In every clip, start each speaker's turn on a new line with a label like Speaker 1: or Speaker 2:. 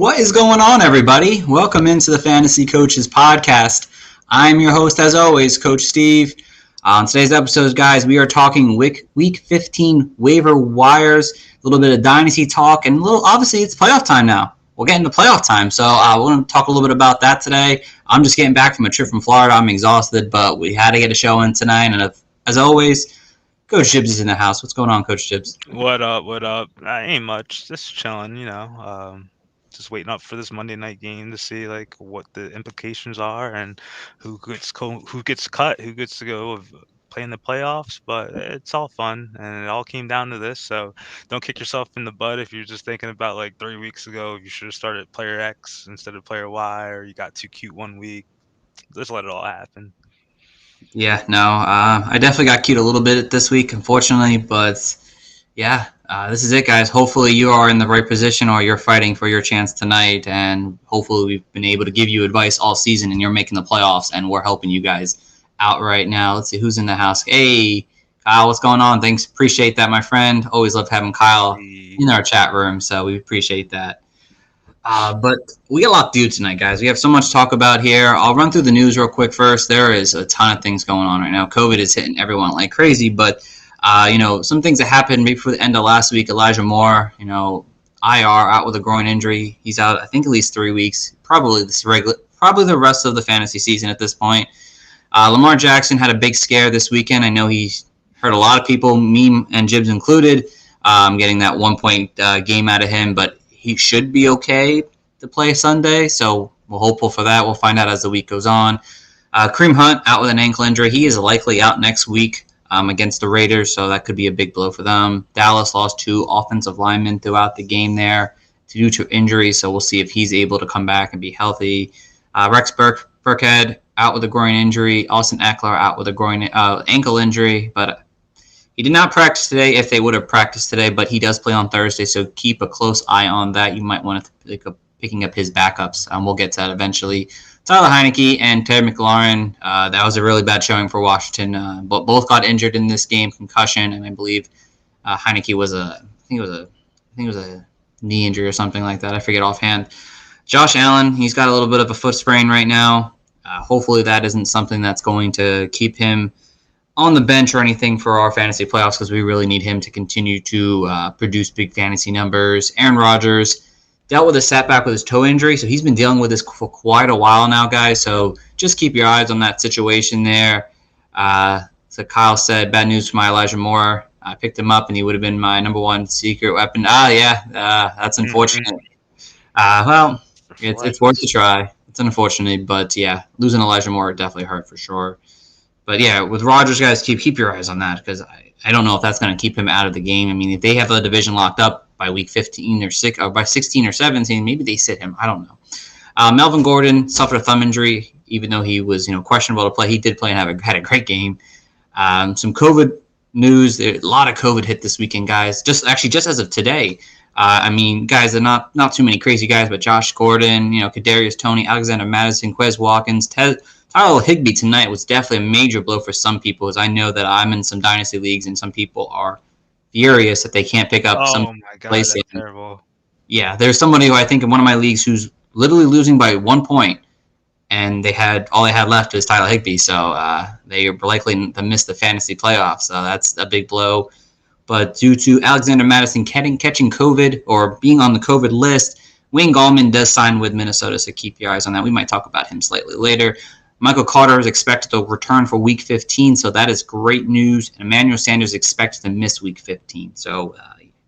Speaker 1: What is going on, everybody? Welcome into the Fantasy Coaches Podcast. I'm your host, as always, Coach Steve. On today's episode, guys, we are talking Week 15 waiver wires, a little bit of Dynasty talk, and obviously, it's playoff time now. We're getting to playoff time, so we're going to talk a little bit about that today. I'm just getting back from a trip from Florida. I'm exhausted, but we had to get a show in tonight, and as always, Coach Gibbs is in the house. What's going on, Coach Gibbs?
Speaker 2: What up? Ain't much. Just chilling, just waiting up for this Monday night game to see like what the implications are and who gets cut, who gets to go play in the playoffs. But it's all fun, and it all came down to this. So don't kick yourself in the butt if you're just thinking about like 3 weeks ago you should have started player X instead of player Y, or you got too cute one week. Just let it all happen.
Speaker 1: Yeah, no, I definitely got cute a little bit this week, unfortunately, but yeah, this is it, guys. Hopefully you are in the right position or you're fighting for your chance tonight, and hopefully we've been able to give you advice all season and you're making the playoffs, and we're helping you guys out right now. Let's see who's in the house. Hey, Kyle, what's going on? Thanks. Appreciate that, my friend. Always love having Kyle in our chat room, so we appreciate that. But we got a lot to do tonight, guys. We have so much to talk about here. I'll run through the news real quick first. There is a ton of things going on right now. COVID is hitting everyone like crazy, but some things that happened maybe for the end of last week. Elijah Moore, IR, out with a groin injury. He's out, I think, at least 3 weeks. Probably the rest of the fantasy season at this point. Lamar Jackson had a big scare this weekend. I know he's hurt a lot of people, me and Gibbs included, getting that 1-point game out of him, but he should be okay to play Sunday, so we're hopeful for that. We'll find out as the week goes on. Kareem Hunt out with an ankle injury. He is likely out next week against the Raiders, so that could be a big blow for them. Dallas lost 2 offensive linemen throughout the game there due to injury, so we'll see if he's able to come back and be healthy. Rex Burkhead out with a groin injury. Austin Eckler out with a ankle injury, but he did not practice today if they would have practiced today, but he does play on Thursday, so keep a close eye on that. You might want to picking up his backups. We'll get to that eventually. Tyler Heineke and Ted McLaurin, that was a really bad showing for Washington. But both got injured in this game, concussion, and I believe Heineke was I think it was a knee injury or something like that. I forget offhand. Josh Allen, he's got a little bit of a foot sprain right now. Hopefully that isn't something that's going to keep him on the bench or anything for our fantasy playoffs, because we really need him to continue to produce big fantasy numbers. Aaron Rodgers dealt with a setback with his toe injury, so he's been dealing with this for quite a while now, guys. So just keep your eyes on that situation there. So Kyle said, bad news for my Elijah Moore. I picked him up, and he would have been my number 1 secret weapon. That's unfortunate. Well, it's worth a try. It's unfortunate, but yeah, losing Elijah Moore definitely hurt for sure. But yeah, with Rodgers, guys, keep your eyes on that, because I don't know if that's going to keep him out of the game. I mean, if they have the division locked up by week 15 or by 16 or 17, maybe they sit him. I don't know. Melvin Gordon suffered a thumb injury, even though he was questionable to play. He did play and had a great game. Some COVID news. A lot of COVID hit this weekend, guys. Just as of today. Guys, they're not too many crazy guys, but Josh Gordon, Kadarius Toney, Alexander Madison, Quez Watkins, Tyler Higbee tonight was definitely a major blow for some people, as I know that I'm in some dynasty leagues and some people are furious that they can't pick up some place.
Speaker 2: That's terrible.
Speaker 1: Yeah, there's somebody who I think in one of my leagues who's literally losing by 1 point, and all they had left is Tyler Higbee, so they are likely to miss the fantasy playoffs. So that's a big blow. But due to Alexander Madison catching COVID or being on the COVID list, Wayne Gallman does sign with Minnesota, so keep your eyes on that. We might talk about him slightly later. Michael Carter is expected to return for Week 15, so that is great news. And Emmanuel Sanders is expected to miss Week 15, so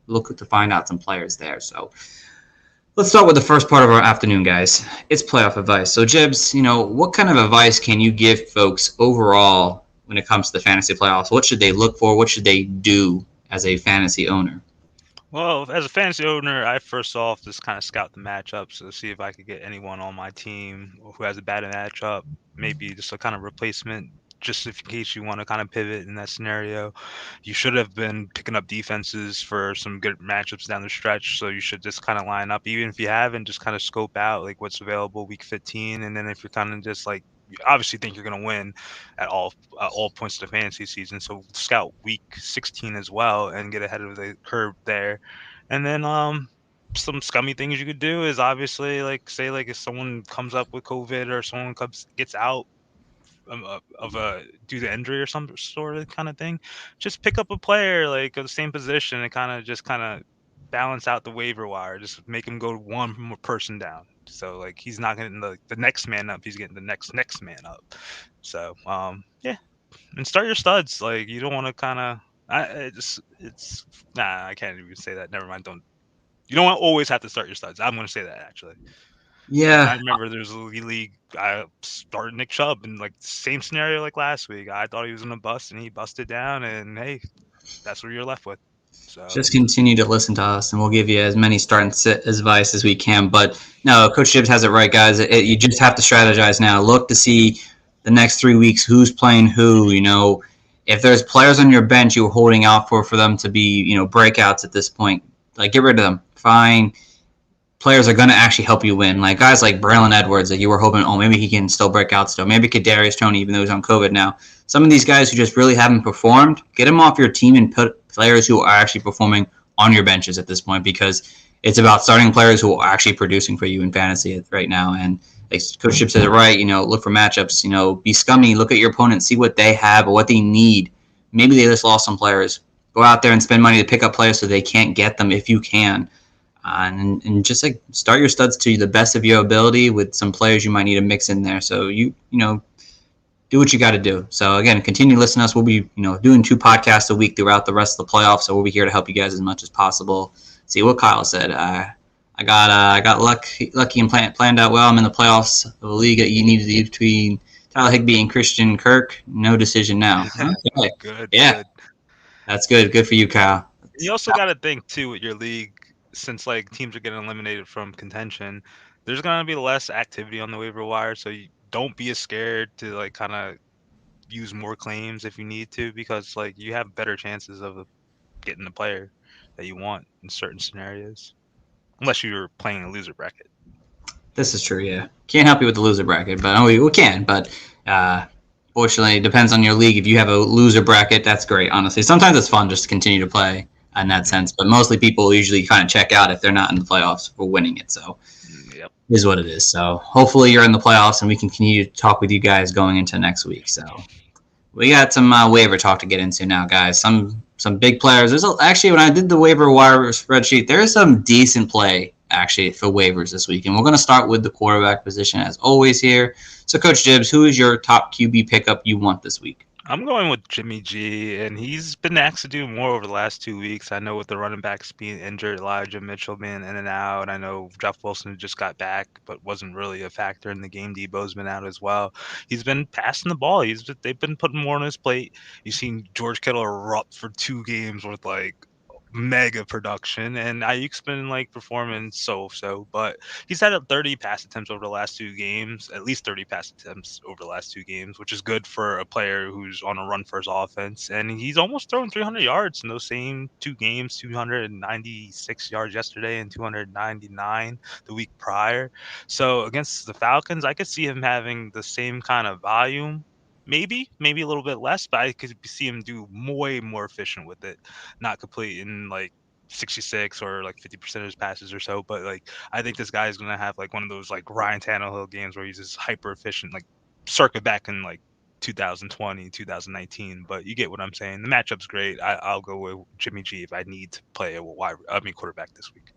Speaker 1: look to find out some players there. So let's start with the first part of our afternoon, guys. It's playoff advice. So, Jibs, what kind of advice can you give folks overall when it comes to the fantasy playoffs? What should they look for? What should they do as a fantasy owner?
Speaker 2: Well, as a fantasy owner, I first off just kind of scout the matchups to see if I could get anyone on my team who has a bad matchup, maybe just a kind of replacement, just in case you want to kind of pivot in that scenario. You should have been picking up defenses for some good matchups down the stretch, so you should just kind of line up, even if you haven't, just kind of scope out like what's available Week 15, and then if you're kind of just like, you obviously think you're going to win at all points of the fantasy season, so scout Week 16 as well and get ahead of the curve there. And then some scummy things you could do is obviously like say like if someone comes up with COVID or someone gets out of a due to injury or some sort of kind of thing, just pick up a player like of the same position and kind of balance out the waiver wire. Just make him go one more person down. So like he's not getting the next man up, he's getting the next man up. So yeah, and start your studs. Like you don't want to kind of. It's nah. I can't even say that. Never mind. Don't. You don't always have to start your studs. I'm going to say that actually. I
Speaker 1: Yeah,
Speaker 2: remember there's a league. I started Nick Chubb in like same scenario like last week. I thought he was gonna bust, and he busted down. And hey, that's what you're left with. So
Speaker 1: just continue to listen to us, and we'll give you as many start and sit advice as we can. But no, Coach Gibbs has it right, guys. You just have to strategize now. Look to see the next 3 weeks who's playing who. If there's players on your bench you're holding out for them to be, breakouts at this point, like get rid of them. Fine. Players are going to actually help you win. Like guys like Braylon Edwards that you were hoping, maybe he can still break out still. Maybe Kadarius Toney, even though he's on COVID now. Some of these guys who just really haven't performed, get them off your team and put players who are actually performing on your benches at this point, because it's about starting players who are actually producing for you in fantasy right now. And like Coach Chip said it right, look for matchups, be scummy, look at your opponent, see what they have or what they need. Maybe they just lost some players. Go out there and spend money to pick up players so they can't get them if you can. And just like start your studs to the best of your ability with some players you might need to mix in there. So you do what you got to do. So again, continue to listen to us. We'll be doing 2 podcasts a week throughout the rest of the playoffs. So we'll be here to help you guys as much as possible. See what Kyle said. I got lucky and planned out well. I'm in the playoffs of the league that you needed to do between Tyler Higbee and Christian Kirk. No decision now. Okay.
Speaker 2: good.
Speaker 1: Yeah,
Speaker 2: Good.
Speaker 1: that's good. Good for you, Kyle.
Speaker 2: You also got to think too with your league, since like teams are getting eliminated from contention, there's gonna be less activity on the waiver wire. So you don't be as scared to like kind of use more claims if you need to, because like you have better chances of getting the player that you want in certain scenarios, unless you're playing a loser bracket.
Speaker 1: This is true, yeah. Can't help you with the loser bracket, but we can. But fortunately, it depends on your league. If you have a loser bracket, that's great, honestly. Sometimes it's fun just to continue to play in that sense, but mostly people usually kind of check out if they're not in the playoffs for winning it. So
Speaker 2: Yep.
Speaker 1: it is what it is. So hopefully you're in the playoffs and we can continue to talk with you guys going into next week. So we got some waiver talk to get into now, guys. Some big players. Actually, when I did the waiver wire spreadsheet, there is some decent play actually for waivers this week. And we're going to start with the quarterback position as always here. So Coach Gibbs, who is your top QB pickup you want this week?
Speaker 2: I'm going with Jimmy G, and he's been asked to do more over the last 2 weeks. I know with the running backs being injured, Elijah Mitchell being in and out. I know Jeff Wilson just got back, but wasn't really a factor in the game. Debo's been out as well. He's been passing the ball. They've been putting more on his plate. You've seen George Kittle erupt for 2 games with like mega production, and Ayuk's been like performing so, but he's had 30 pass attempts over the last 2 games, at least 30 pass attempts over the last 2 games, which is good for a player who's on a run first offense. And he's almost thrown 300 yards in those same 2 games, 296 yards yesterday and 299 the week prior. So against the Falcons, I could see him having the same kind of volume. Maybe a little bit less, but I could see him do way more efficient with it, not complete in like 66 or like 50% of his passes or so. But like, I think this guy is going to have like one of those like Ryan Tannehill games where he's just hyper efficient, like circa back in like 2020, 2019. But you get what I'm saying. The matchup's great. I'll go with Jimmy G if I need to play a quarterback this week.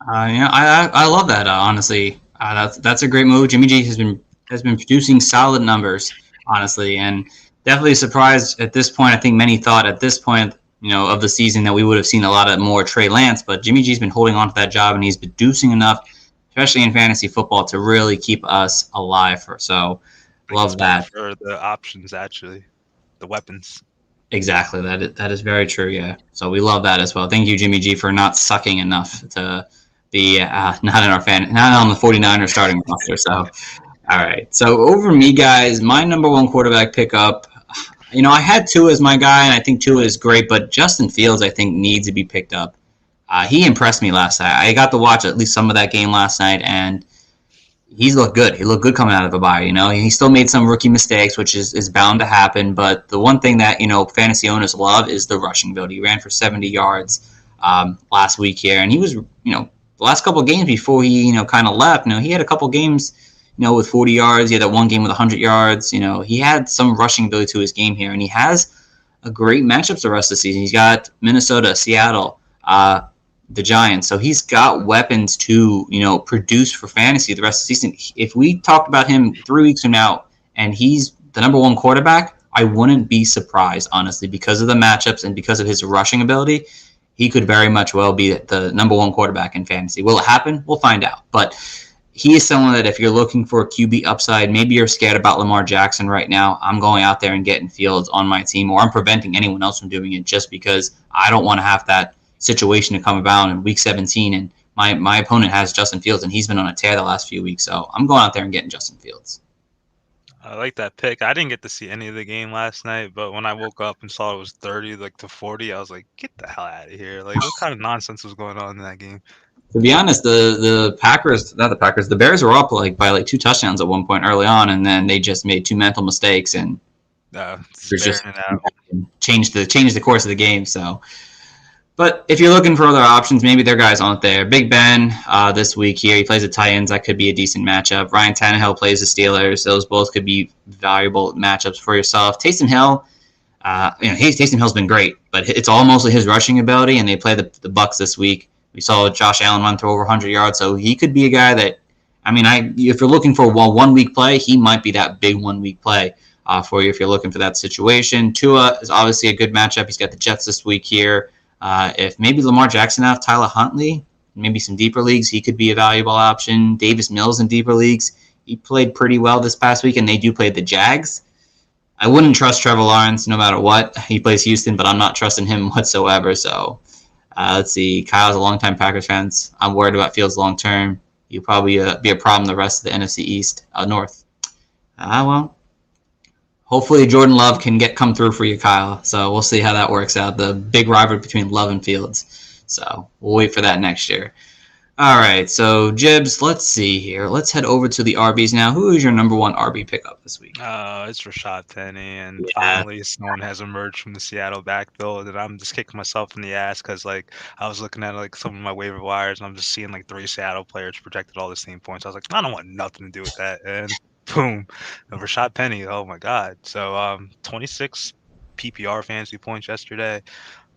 Speaker 1: I love that. Honestly, that's a great move. Jimmy G has been producing solid numbers, honestly, and definitely surprised at this point. I think many thought at this point, of the season that we would have seen a lot of more Trey Lance, but Jimmy G's been holding on to that job, and he's producing enough, especially in fantasy football, to really keep us alive. So, love that.
Speaker 2: For the options, actually, the weapons.
Speaker 1: Exactly. That is very true. Yeah. So we love that as well. Thank you, Jimmy G, for not sucking enough to be not on the 49ers starting roster. So, all right. So over me, guys, my number 1 quarterback pickup. I had Tua as my guy, and I think Tua is great, but Justin Fields, I think, needs to be picked up. He impressed me last night. I got to watch at least some of that game last night, and he's looked good. He looked good coming out of a bye, He still made some rookie mistakes, which is bound to happen, but the one thing that, fantasy owners love is the rushing ability. He ran for 70 yards last week here, and he was, the last couple of games before he, kind of left, he had a couple games, with 40 yards. He had that one game with 100 yards. He had some rushing ability to his game here, and he has a great matchups the rest of the season. He's got Minnesota, Seattle, the Giants. So he's got weapons to, produce for fantasy the rest of the season. If we talked about him 3 weeks from now and he's the number one quarterback, I wouldn't be surprised, honestly, because of the matchups and because of his rushing ability. He could very much well be the number one quarterback in fantasy. Will it happen? We'll find out. But he is someone that if you're looking for a QB upside, maybe you're scared about Lamar Jackson right now, I'm going out there and getting Fields on my team, or I'm preventing anyone else from doing it just because I don't want to have that situation to come about in week 17. And my opponent has Justin Fields, and he's been on a tear the last few weeks. So I'm going out there and getting Justin Fields.
Speaker 2: I like that pick. I didn't get to see any of the game last night, but when I woke up and saw it was 30 to 40, I was like, get the hell out of here. Like, what kind of nonsense was going on in that game?
Speaker 1: To be honest, the Bears were up by 2 touchdowns at one point early on, and then they just made 2 mental mistakes and just changed the course of the game. So, but if you're looking for other options, maybe their guys aren't there. Big Ben this week here, he plays the Titans. That could be a decent matchup. Ryan Tannehill plays the Steelers. Those both could be valuable matchups for yourself. Taysom Hill, Taysom Hill's been great, but it's all mostly his rushing ability, and they play the Bucks this week. We saw Josh Allen run through over 100 yards, so he could be a guy that, if you're looking for a 1 week play, he might be that big 1 week play for you if you're looking for that situation. Tua is obviously a good matchup. He's got the Jets this week here. If maybe Lamar Jackson out, Tyler Huntley, maybe some deeper leagues, he could be a valuable option. Davis Mills in deeper leagues, he played pretty well this past week, and they do play the Jags. I wouldn't trust Trevor Lawrence no matter what. He plays Houston, but I'm not trusting him whatsoever, so... let's see. Kyle's a longtime Packers fan. I'm worried about Fields long term. He'll probably be a problem the rest of the NFC East, North. Well, hopefully Jordan Love can come through for you, Kyle. So we'll see how that works out. The big rivalry between Love and Fields. So we'll wait for that next year. All right. So Jibs, let's see here. Let's head over to the RBs now. Who is your number one RB pickup this week?
Speaker 2: It's Rashad Penny, and finally someone has emerged from the Seattle backfield, and I'm just kicking myself in the ass because I was looking at some of my waiver wires, and I'm just seeing 3 Seattle players projected all the same points. I was like, I don't want nothing to do with that, and boom, Rashad Penny. Oh my God! So 26 PPR fantasy points yesterday,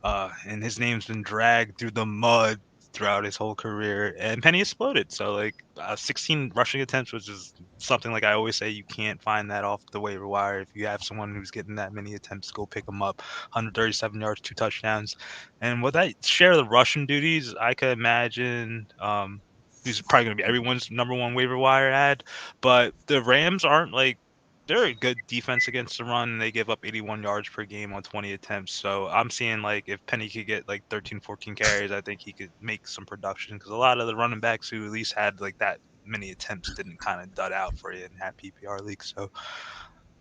Speaker 2: and his name's been dragged through the mud throughout his whole career, and Penny exploded. So 16 rushing attempts, which is something I always say, you can't find that off the waiver wire. If you have someone who's getting that many attempts, go pick them up. 137 yards, 2 touchdowns, and with that share of the rushing duties, I could imagine he's probably going to be everyone's number one waiver wire ad. But the Rams aren't they're a good defense against the run, and they give up 81 yards per game on 20 attempts. So I'm seeing if Penny could get 13, 14 carries, I think he could make some production, because a lot of the running backs who at least had that many attempts didn't kind of dud out for you and have PPR leagues. So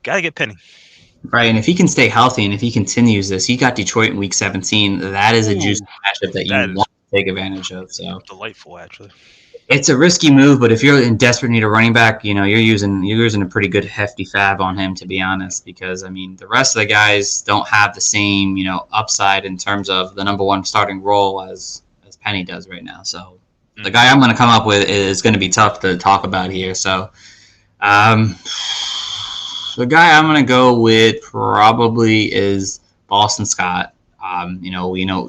Speaker 2: got to get Penny.
Speaker 1: Right, and if he can stay healthy and if he continues this, he got Detroit in week 17. That is a juicy matchup that you want to take advantage of. So
Speaker 2: delightful, actually.
Speaker 1: It's a risky move, but if you're in desperate need of running back, you're using a pretty good hefty fab on him, to be honest, because the rest of the guys don't have the same upside in terms of the number one starting role as Penny does right now. So the guy I'm going to come up with is going to be tough to talk about here. So the guy I'm going to go with probably is Boston Scott.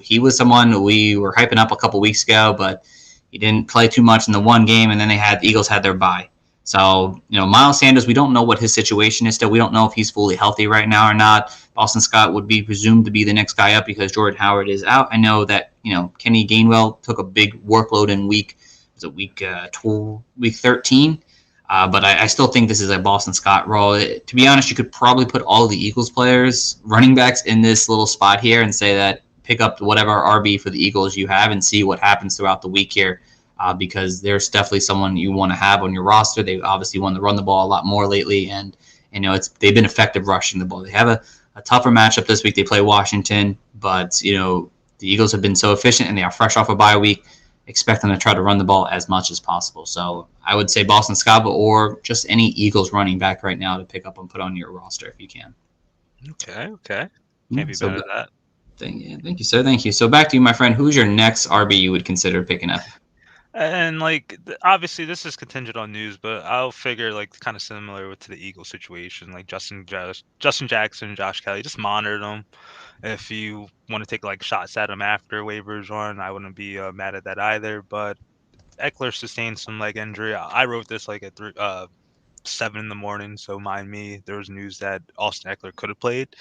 Speaker 1: He was someone we were hyping up a couple weeks ago, but he didn't play too much in the one game, and then the Eagles had their bye. So, Miles Sanders, we don't know what his situation is still. We don't know if he's fully healthy right now or not. Boston Scott would be presumed to be the next guy up because Jordan Howard is out. I know that, Kenny Gainwell took a big workload in week 13. But I still think this is a Boston Scott role. To be honest, you could probably put all the Eagles players, running backs, in this little spot here and say that pick up whatever RB for the Eagles you have and see what happens throughout the week here, because there's definitely someone you want to have on your roster. They obviously want to run the ball a lot more lately, and they've been effective rushing the ball. They have a tougher matchup this week. They play Washington, but the Eagles have been so efficient and they are fresh off a bye week. Expect them to try to run the ball as much as possible. So I would say Boston Scott or just any Eagles running back right now to pick up and put on your roster if you can.
Speaker 2: Okay. Can't be better than that.
Speaker 1: Thank you, sir. Thank you. So back to you, my friend. Who's your next RB you would consider picking up?
Speaker 2: And like obviously this is contingent on news, but I'll figure like kind of similar to the Eagles situation, like Justin Jackson, Josh Kelly, just monitor them. If you want to take like shots at them after waivers run, I wouldn't be mad at that either. But Eckler sustained some leg injury. I wrote this like at 7 in the morning, so mind me. There was news that Austin Eckler could have played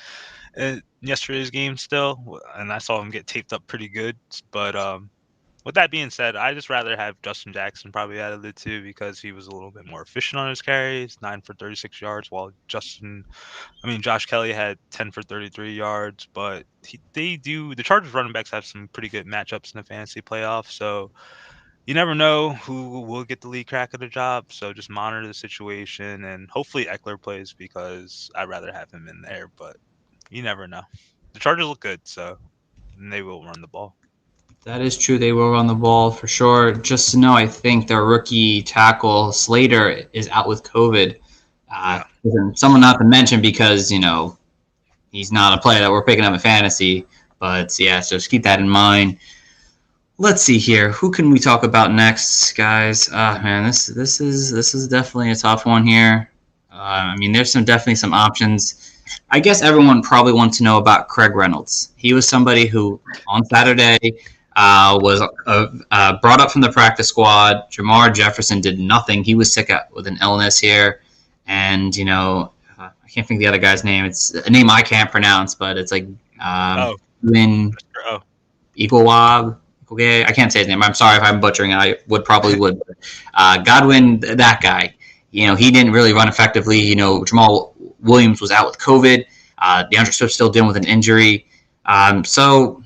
Speaker 2: in yesterday's game still, and I saw him get taped up pretty good. But with that being said, I just rather have Justin Jackson probably out of the two because he was a little bit more efficient on his carries, 9 for 36 yards, while Josh Kelly had 10 for 33 yards. But the Chargers running backs have some pretty good matchups in the fantasy playoffs, so you never know who will get the lead crack of the job. So just monitor the situation, and hopefully Eckler plays because I'd rather have him in there. But you never know. The Chargers look good, so they will run the ball.
Speaker 1: That is true. They will run the ball for sure. Just to know, I think their rookie tackle Slater is out with COVID.
Speaker 2: Yeah.
Speaker 1: Someone not to mention because he's not a player that we're picking up in fantasy. But yeah, so just keep that in mind. Let's see here. Who can we talk about next, guys? Man, this is definitely a tough one here. There's definitely some options. I guess everyone probably wants to know about Craig Reynolds. He was somebody who on Saturday was brought up from the practice squad. Jamar Jefferson did nothing. He was sick with an illness here, and I can't think of the other guy's name. It's a name I can't pronounce, but it's like Lynn Equawab. Okay, I can't say his name. I'm sorry if I'm butchering it. I probably would. Godwin, that guy. He didn't really run effectively. Jamal Williams was out with COVID. Deandre Swift still dealing with an injury. So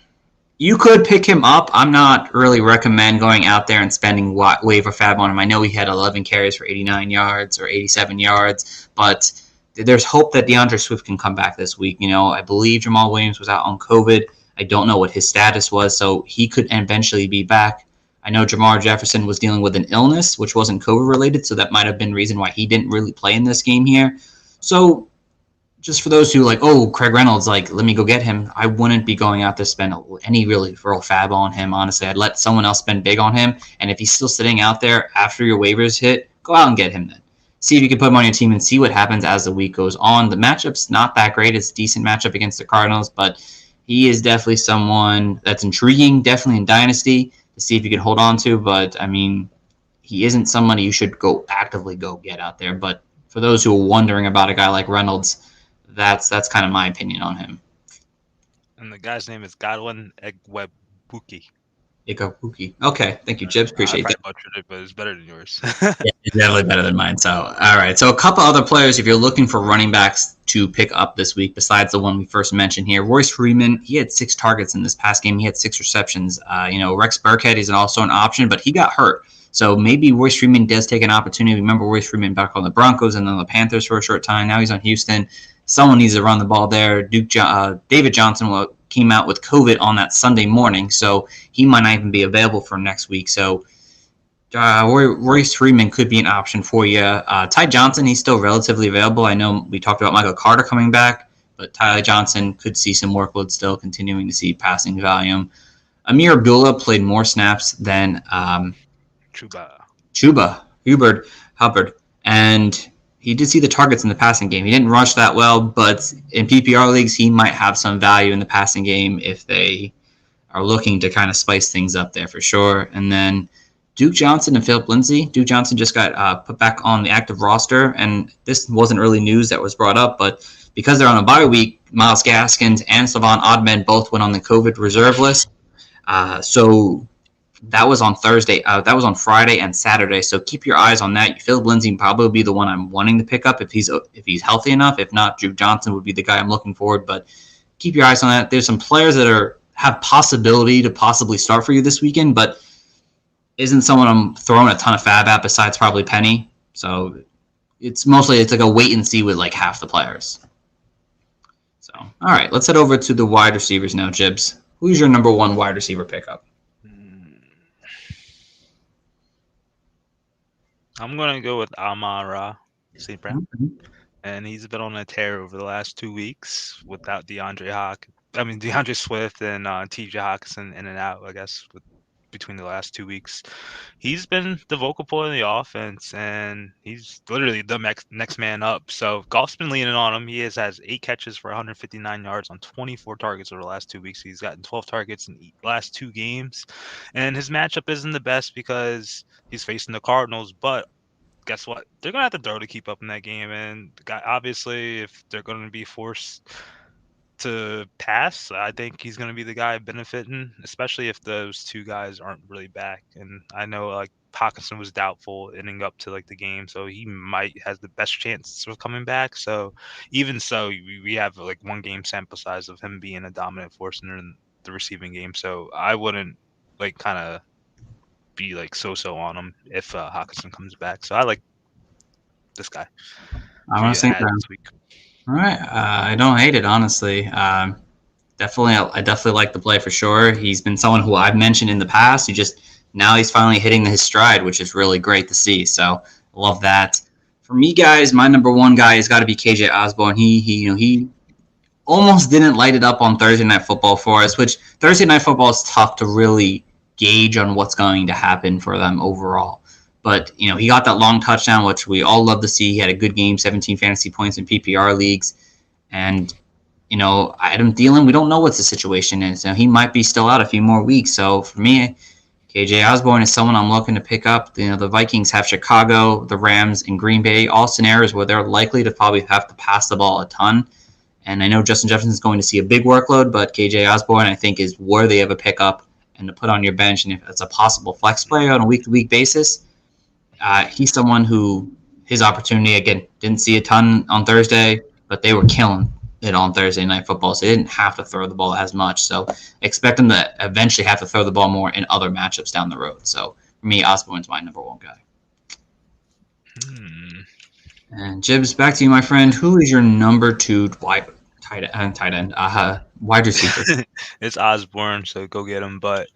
Speaker 1: you could pick him up. I'm not really recommend going out there and spending waiver fab on him. I know he had 11 carries for 89 yards or 87 yards, but there's hope that Deandre Swift can come back this week. I believe Jamal Williams was out on COVID. I don't know what his status was, so he could eventually be back. I know Jamar Jefferson was dealing with an illness, which wasn't COVID-related, so that might have been the reason why he didn't really play in this game here. So just for those who Craig Reynolds, let me go get him, I wouldn't be going out to spend any really real fab on him, honestly. I'd let someone else spend big on him, and if he's still sitting out there after your waivers hit, go out and get him then. See if you can put him on your team and see what happens as the week goes on. The matchup's not that great. It's a decent matchup against the Cardinals, but he is definitely someone that's intriguing, definitely in Dynasty, to see if you can hold on to. But, he isn't somebody you should actively go get out there. But for those who are wondering about a guy like Reynolds, that's kind of my opinion on him.
Speaker 2: And the guy's name is Godwin Igwebuike.
Speaker 1: Okay, thank you, Jibs. Appreciate that.
Speaker 2: I butchered it, but it's better than yours.
Speaker 1: Yeah, it's definitely better than mine. So, all right. So, a couple other players, if you're looking for running backs to pick up this week, besides the one we first mentioned here, Royce Freeman, he had 6 targets in this past game. He had 6 receptions. Rex Burkhead is also an option, but he got hurt. So, maybe Royce Freeman does take an opportunity. Remember, Royce Freeman back on the Broncos and then the Panthers for a short time. Now he's on Houston. Someone needs to run the ball there. David Johnson came out with COVID on that Sunday morning, so he might not even be available for next week. So Royce Freeman could be an option for you. Ty Johnson, he's still relatively available. I know we talked about Michael Carter coming back, but Ty Johnson could see some workload still, continuing to see passing volume. Amir Abdullah played more snaps than Chuba Hubbard, and he did see the targets in the passing game. He didn't rush that well, but in PPR leagues, he might have some value in the passing game if they are looking to kind of spice things up there for sure. And then Duke Johnson and Philip Lindsay. Duke Johnson just got put back on the active roster, and this wasn't really news that was brought up, but because they're on a bye week, Myles Gaskins and Savon Oddman both went on the COVID reserve list. So that was on Thursday. That was on Friday and Saturday. So keep your eyes on that. Philip Lindsay probably be the one I'm wanting to pick up if he's healthy enough. If not, Duke Johnson would be the guy I'm looking forward. But keep your eyes on that. There's some players that have possibility to possibly start for you this weekend, but isn't someone I'm throwing a ton of fab at besides probably Penny. So it's like a wait and see with like half the players. So all right, let's head over to the wide receivers now, Jibs. Who's your number 1 wide receiver pickup?
Speaker 2: I'm going to go with Amon-Ra St. Brown. And he's been on a tear over the last 2 weeks without DeAndre Swift and TJ Hawkinson in and out, I guess, with between the last 2 weeks. He's been the vocal point of the offense, and he's literally the next man up. So Goff's been leaning on him. He has 8 catches for 159 yards on 24 targets over the last 2 weeks. He's gotten 12 targets in the last 2 games, and his matchup isn't the best because he's facing the Cardinals, but guess what? They're going to have to throw to keep up in that game, and obviously if they're going to be forced to pass, I think he's going to be the guy benefiting, especially if those 2 guys aren't really back. And I know like Hawkinson was doubtful ending up to like the game, so he might has the best chance of coming back. So even so, we have like 1 game sample size of him being a dominant force in the receiving game. So I wouldn't like kind of be like so on him if Hawkinson comes back. So I like this guy.
Speaker 1: I want to think
Speaker 2: this week.
Speaker 1: All right, I don't hate it, honestly. I definitely like the play for sure. He's been someone who I've mentioned in the past. Now he's finally hitting his stride, which is really great to see. So I love that. For me, guys, my number 1 guy has got to be KJ Osborne. He almost didn't light it up on Thursday Night Football for us, which Thursday Night Football is tough to really gauge on what's going to happen for them overall. But, he got that long touchdown, which we all love to see. He had a good game, 17 fantasy points in PPR leagues. And, Adam Thielen, we don't know what the situation is. He might be still out a few more weeks. So for me, KJ Osborne is someone I'm looking to pick up. The Vikings have Chicago, the Rams, and Green Bay, all scenarios where they're likely to probably have to pass the ball a ton. And I know Justin Jefferson is going to see a big workload, but KJ Osborne, I think, is worthy of a pickup and to put on your bench. And if it's a possible flex player on a week-to-week basis, he's someone who his opportunity, again, didn't see a ton on Thursday, but they were killing it on Thursday Night Football, so they didn't have to throw the ball as much. So expect them to eventually have to throw the ball more in other matchups down the road. So for me, Osborne's my number 1 guy. And Jibs, back to you, my friend. Who is your number 2 tight end, wide receiver?
Speaker 2: It's Osborne, so go get him. But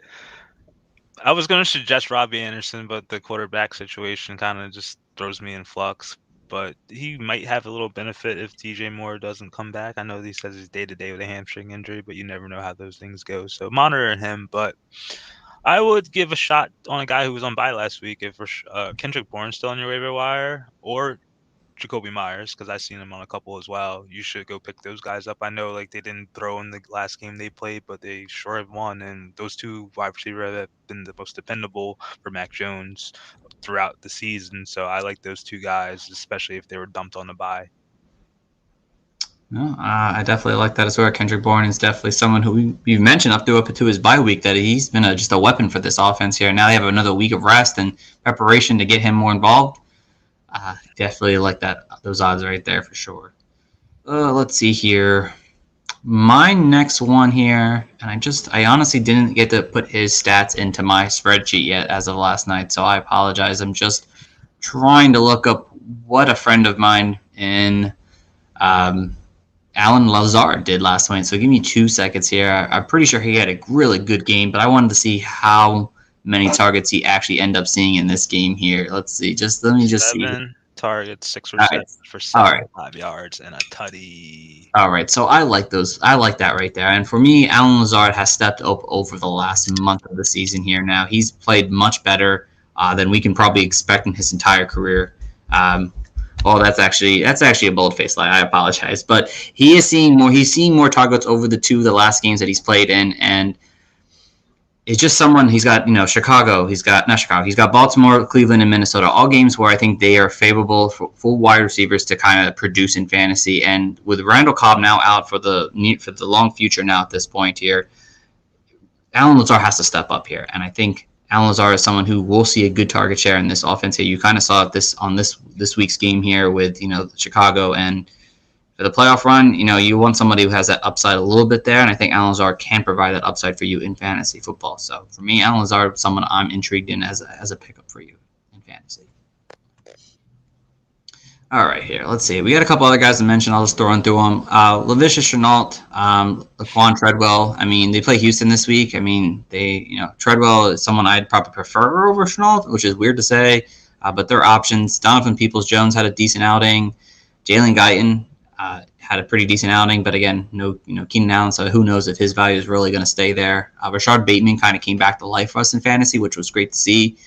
Speaker 2: I was going to suggest Robbie Anderson, but the quarterback situation kind of just throws me in flux. But he might have a little benefit if DJ Moore doesn't come back. I know he says he's day-to-day with a hamstring injury, but you never know how those things go. So monitor him. But I would give a shot on a guy who was on bye last week. If Kendrick Bourne still on your waiver wire, or Jacoby Myers, because I've seen him on a couple as well. You should go pick those guys up. I know like they didn't throw in the last game they played, but they sure have won. And those 2 wide receivers have been the most dependable for Mac Jones throughout the season. So I like those 2 guys, especially if they were dumped on the bye.
Speaker 1: No, I definitely like that as well. Kendrick Bourne is definitely someone who we've mentioned up to his bye week that he's been just a weapon for this offense here. Now they have another week of rest and preparation to get him more involved. Definitely like those odds right there for sure. Let's see here. My next one here, and I honestly didn't get to put his stats into my spreadsheet yet as of last night, so I apologize. I'm just trying to look up what a friend of mine in Alan Lazar did last night. So give me 2 seconds here. I'm pretty sure he had a really good game, but I wanted to see how many targets he actually end up seeing in this game here. Let's see. Let me see.
Speaker 2: 7 targets, 6 receptions for 75 yards and a tutty.
Speaker 1: All right. So I like those. I like that right there. And for me, Alan Lazard has stepped up over the last month of the season here now. He's played much better than we can probably expect in his entire career. That's actually a bold-faced lie. I apologize. But he is seeing more. He's seeing more targets over the last games that he's played in, and it's just someone. He's got Chicago. He's got Baltimore, Cleveland, and Minnesota. All games where I think they are favorable for full wide receivers to kind of produce in fantasy. And with Randall Cobb now out for the long future now at this point here, Alan Lazar has to step up here, and I think Alan Lazar is someone who will see a good target share in this offense here. You kind of saw this on this week's game here with Chicago, and for the playoff run, you want somebody who has that upside a little bit there, and I think Alan Lazar can provide that upside for you in fantasy football. So for me, Alan Lazar is someone I'm intrigued in as a pickup for you in fantasy. All right, here. Let's see. We got a couple other guys to mention. I'll just throw in through them. Laviska Shenault, Laquan Treadwell. I mean, they play Houston this week. I mean, Treadwell is someone I'd probably prefer over Shenault, which is weird to say, but their options. Donovan Peoples-Jones had a decent outing. Jalen Guyton had a pretty decent outing, but again, no, Keenan Allen, so who knows if his value is really going to stay there. Rashard Bateman kind of came back to life for us in fantasy, which was great to see.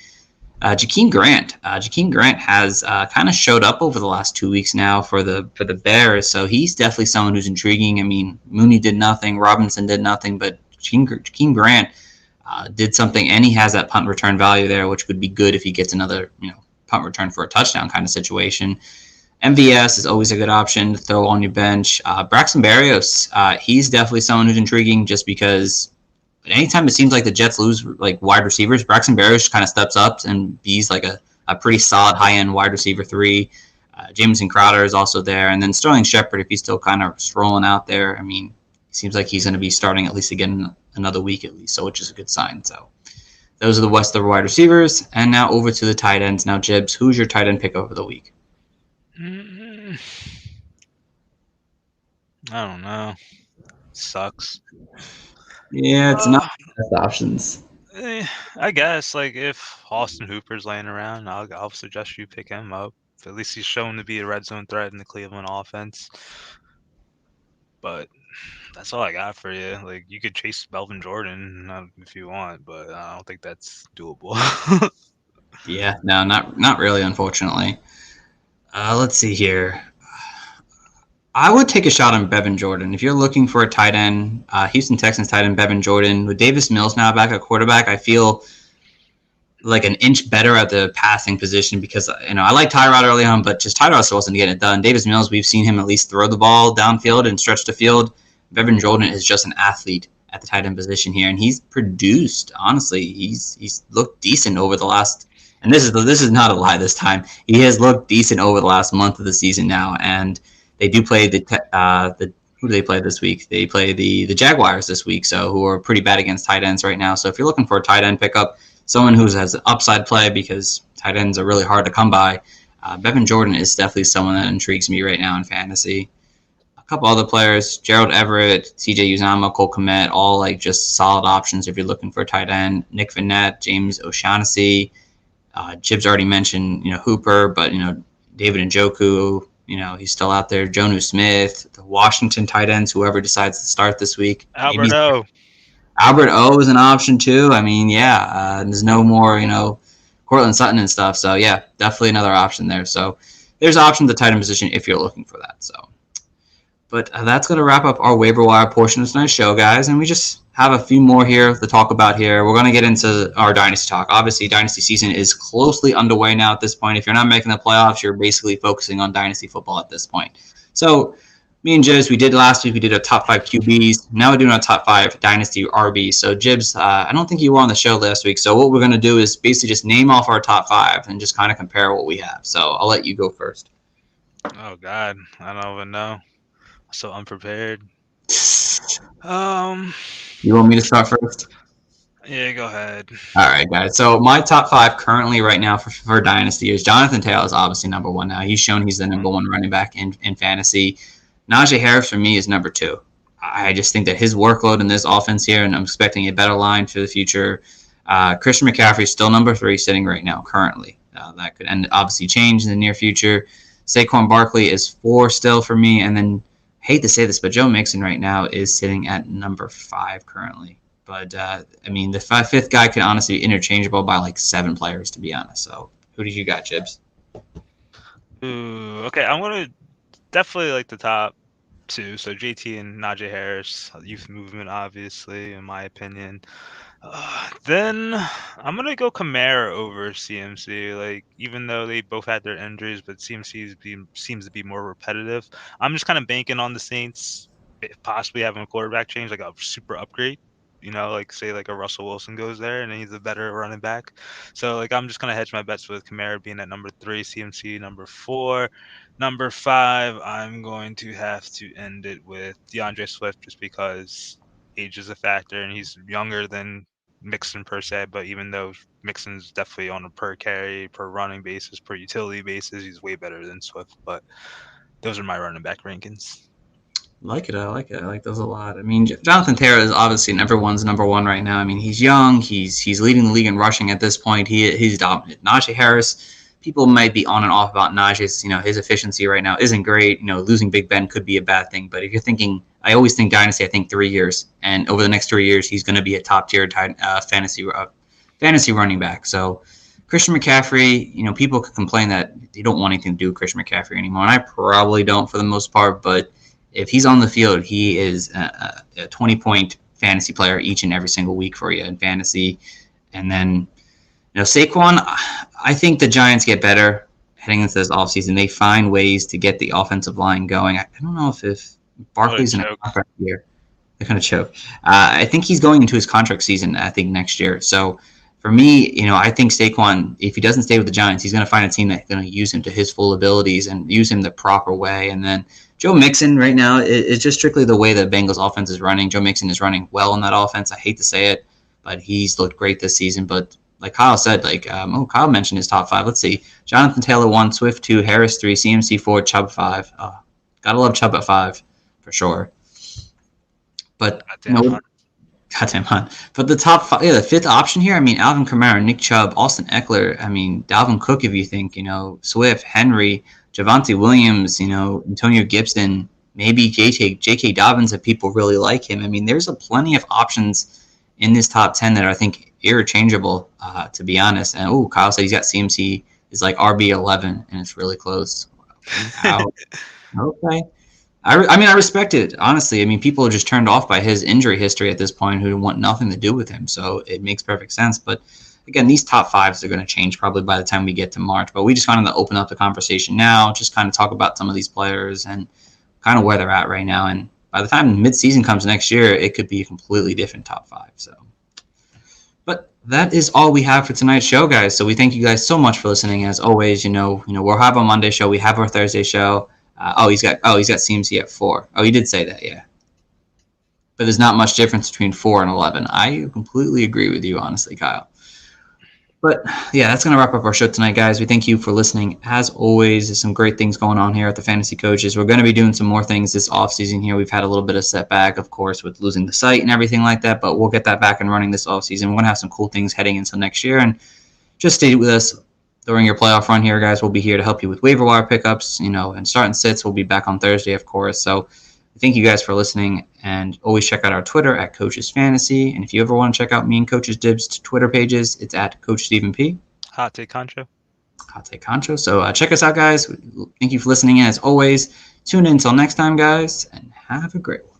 Speaker 1: Jakeem Grant. Jakeem Grant has kind of showed up over the last 2 weeks now for the Bears, so he's definitely someone who's intriguing. I mean, Mooney did nothing, Robinson did nothing, but Jakeem Grant did something, and he has that punt return value there, which would be good if he gets another punt return for a touchdown kind of situation. MVS is always a good option to throw on your bench. Braxton Barrios, he's definitely someone who's intriguing just because anytime it seems like the Jets lose like wide receivers, Braxton Barrios kind of steps up and he's like a pretty solid high-end wide receiver 3. Jamison Crowder is also there. And then Sterling Shepard, if he's still kind of strolling out there, I mean, it seems like he's going to be starting at least again another week at least, so which is a good sign. So those are the West of wide receivers. And now over to the tight ends. Now, Jibs, who's your tight end pick over the week?
Speaker 2: I don't know. Sucks.
Speaker 1: Yeah, it's not the best options.
Speaker 2: I guess, like, if Austin Hooper's laying around, I'll suggest you pick him up. At least he's shown to be a red zone threat in the Cleveland offense. But that's all I got for you. Like, you could chase Melvin Jordan if you want, but I don't think that's doable.
Speaker 1: Yeah, no, not really, unfortunately. Let's see here. I would take a shot on Bevan Jordan. If you're looking for a tight end, Houston Texans tight end Bevan Jordan, with Davis Mills now back at quarterback, I feel like an inch better at the passing position because, I like Tyrod early on, but just Tyrod still wasn't getting it done. Davis Mills, we've seen him at least throw the ball downfield and stretch the field. Bevan Jordan is just an athlete at the tight end position here, and he's produced, honestly. He's looked decent over the last, and this is not a lie this time. He has looked decent over the last month of the season now, and they do play who do they play this week? They play the Jaguars this week, so who are pretty bad against tight ends right now. So if you're looking for a tight end pickup, someone who has an upside play because tight ends are really hard to come by, Bevan Jordan is definitely someone that intrigues me right now in fantasy. A couple other players, Gerald Everett, CJ Uzomah, Cole Kmet, all like just solid options if you're looking for a tight end. Nick Vannett, James O'Shaughnessy, Jibs already mentioned Hooper, but David Njoku, he's still out there. Jonnu Smith, the Washington tight ends, whoever decides to start this week.
Speaker 2: Albert O.
Speaker 1: Albert O is an option too. I mean, yeah, there's no more, Cortland Sutton and stuff. So yeah, definitely another option there. So there's options at the tight end position if you're looking for that. So, but that's going to wrap up our waiver wire portion of tonight's show, guys. And we just have a few more here to talk about here. We're going to get into our Dynasty talk. Obviously, Dynasty season is closely underway now at this point. If you're not making the playoffs, you're basically focusing on Dynasty football at this point. So me and Jibs, we did last week, we did a top 5 QBs. Now we're doing our top 5 Dynasty RBs. So Jibs, I don't think you were on the show last week. So what we're going to do is basically just name off our top 5 and just kind of compare what we have. So I'll let you go first.
Speaker 2: Oh, God. I don't even know. I'm so unprepared.
Speaker 1: You want me to start first?
Speaker 2: Yeah, go ahead.
Speaker 1: All right, guys. So my top 5 currently right now for Dynasty is Jonathan Taylor is obviously number 1 now. He's shown he's the number 1 running back in fantasy. Najee Harris for me is number 2. I just think that his workload in this offense here, and I'm expecting a better line for the future. Christian McCaffrey is still number 3 sitting right now currently. That could obviously change in the near future. Saquon Barkley is 4 still for me, and then hate to say this, but Joe Mixon right now is sitting at number 5 currently. But, the 5th guy could honestly be interchangeable by like 7 players, to be honest. So who do you got, Jibs?
Speaker 2: Ooh, okay, I'm going to definitely like the top 2. So JT and Najee Harris, youth movement, obviously, in my opinion. Then I'm going to go Kamara over CMC. Like, even though they both had their injuries, but CMC seems to be more repetitive. I'm just kind of banking on the Saints possibly having a quarterback change, like a super upgrade. Like say like a Russell Wilson goes there and he's a better running back. So like I'm just going to hedge my bets with Kamara being at number 3, CMC number 4. Number 5, I'm going to have to end it with Deandre Swift just because age is a factor and he's younger than Mixon per se, but even though Mixon's definitely on a per carry, per running basis, per utility basis, he's way better than Swift. But those are my running back rankings.
Speaker 1: I like it. I like those a lot. I mean, Jonathan Taylor is obviously everyone's number 1 right now. I mean, he's young. He's leading the league in rushing at this point. He's dominant. Najee Harris, people might be on and off about Najee's, his efficiency right now isn't great. Losing Big Ben could be a bad thing. But if you're thinking, I always think Dynasty, I think 3 years. And over the next 3 years, he's going to be a top-tier fantasy running back. So Christian McCaffrey, people could complain that they don't want anything to do with Christian McCaffrey anymore. And I probably don't for the most part. But if he's on the field, he is a 20-point fantasy player each and every single week for you in fantasy. And then, Saquon, I think the Giants get better heading into this offseason. They find ways to get the offensive line going. I don't know if Barkley's in a contract year. They're going to choke. I think he's going into his contract season, I think, next year. So for me, I think Saquon, if he doesn't stay with the Giants, he's going to find a team that's going to use him to his full abilities and use him the proper way. And then Joe Mixon right now, it's just strictly the way the Bengals offense is running. Joe Mixon is running well in that offense. I hate to say it, but he's looked great this season. But like Kyle said, Kyle mentioned his top 5. Let's see. Jonathan Taylor 1, Swift 2, Harris 3, CMC 4, Chubb 5. Gotta love Chubb at 5 for sure. But goddamn Hunt. But the top 5, the fifth option here, Alvin Kamara, Nick Chubb, Austin Eckler, Dalvin Cook if you think, Swift, Henry, Javonte Williams, Antonio Gibson, maybe J.K. Dobbins if people really like him. There's plenty of options in this top 10 that I think interchangeable, to be honest. And Kyle said he's got CMC is like RB11, and it's really close. Wow. Okay. I respect it, honestly. People are just turned off by his injury history at this point who want nothing to do with him. So it makes perfect sense. But again, these top 5s are going to change probably by the time we get to March. But we just wanted to open up the conversation now, just kind of talk about some of these players and kind of where they're at right now. And by the time midseason comes next year, it could be a completely different top 5. So, but that is all we have for tonight's show, guys. So we thank you guys so much for listening. As always, we'll have our Monday show. We have our Thursday show. He's got CMC at 4. Oh, he did say that, yeah. But there's not much difference between 4 and 11. I completely agree with you, honestly, Kyle. But yeah, that's going to wrap up our show tonight, guys. We thank you for listening. As always, there's some great things going on here at the Fantasy Coaches. We're going to be doing some more things this offseason here. We've had a little bit of setback, of course, with losing the site and everything like that, but we'll get that back and running this offseason. We're going to have some cool things heading into next year. And just stay with us during your playoff run here, guys. We'll be here to help you with waiver wire pickups, and starting sits. We'll be back on Thursday, of course. So thank you guys for listening, and always check out our Twitter at Coaches Fantasy. And if you ever want to check out me and Coach's Dibs Twitter pages, it's at Coach Stephen P.
Speaker 2: Hot Take Concho.
Speaker 1: So check us out, guys. Thank you for listening. And as always, tune in until next time, guys, and have a great one.